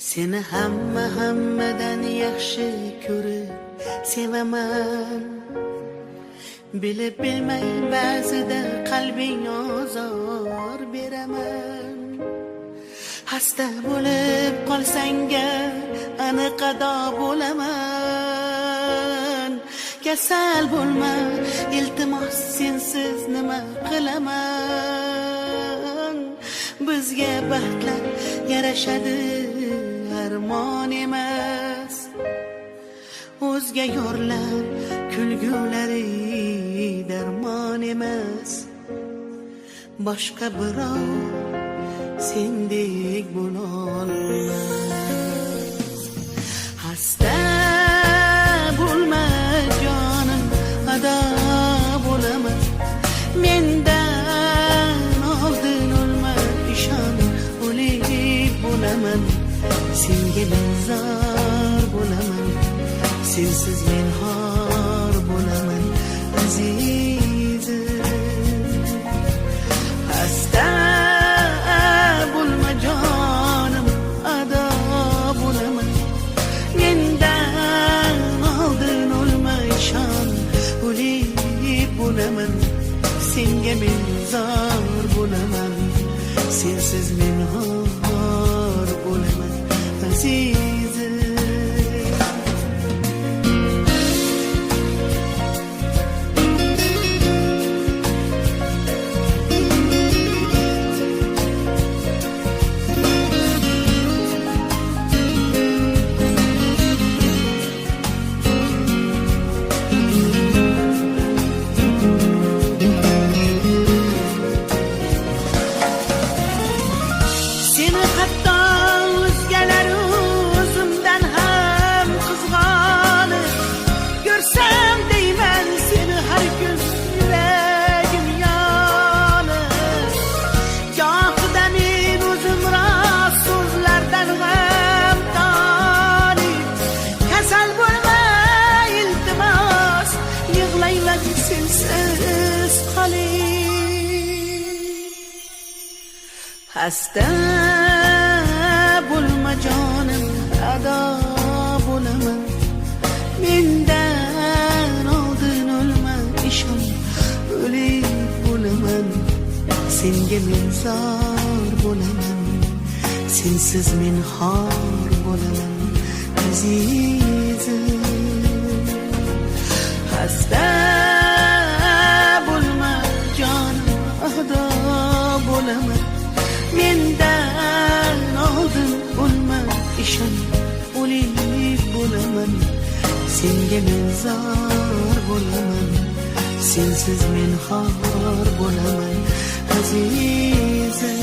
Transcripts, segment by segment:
Seni hammadan yaxshi ko'rib sevaman. Bilib bilmay ba'zida qalbing ozor beraman. Hasta bo'lib qolsanga aniq ado bo'laman. Kasal bo'lma, iltimos, sensiz nima qilaman? Bizga baxtlar yarashadi, armon emas. O'zga yorlar kulgulari darmon emas. Boshqa birov sendek bo'lolmas. Hasta bo'lma jonim, ado bo'laman. Mendan oldin o'lma, ishon, o'lik bo'laman. Senga men zor bo'laman, sensiz men xor bo'laman azizim. Hasta bo'lma jonim, ado bo'laman. Mendan oldin o'lma, ishon, o'lik bo'laman. Senga men zor bo'laman, sensiz men xor bo'laman azizim. Hasta bo'lma jonim, ado bo'laman. Mendan oldin o'lma, ishon, o'lik bo'laman. Senga men zor bo'laman, sensiz men xor bo'laman azizim. Hasta bo'lma jonim, ado bo'laman. Mendan oldin o'lma, ishon, o'lik bo'laman. Senga men zor bo'laman, sensiz men xor bo'laman azizim.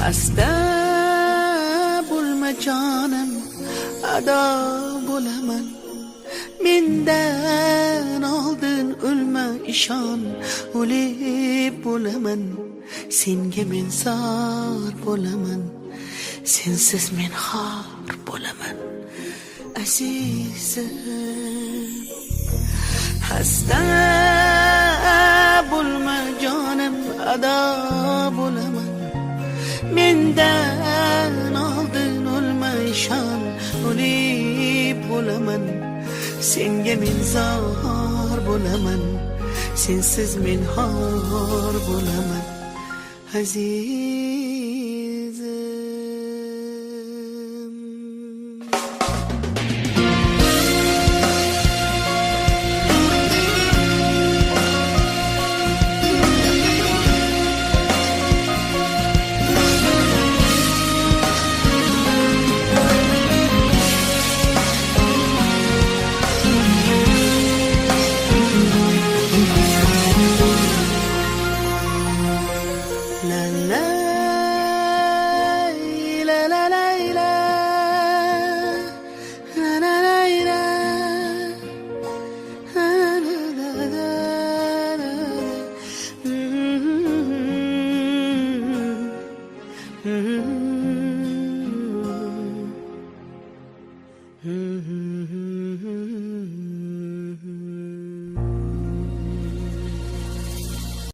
Hasta bo'lma jonim, ado bo'laman. Mendan oldin o'lma, ishon, o'lik bo'laman. Senga men zor bo'laman, sensiz men xor bo'laman azizim. Hasta bo'lma jonim, ado bo'laman. Mendan oldin o'lma, ishon, o'lik bo'laman. Senga men zor bo'laman, sensiz men xor bo'laman azizim. La la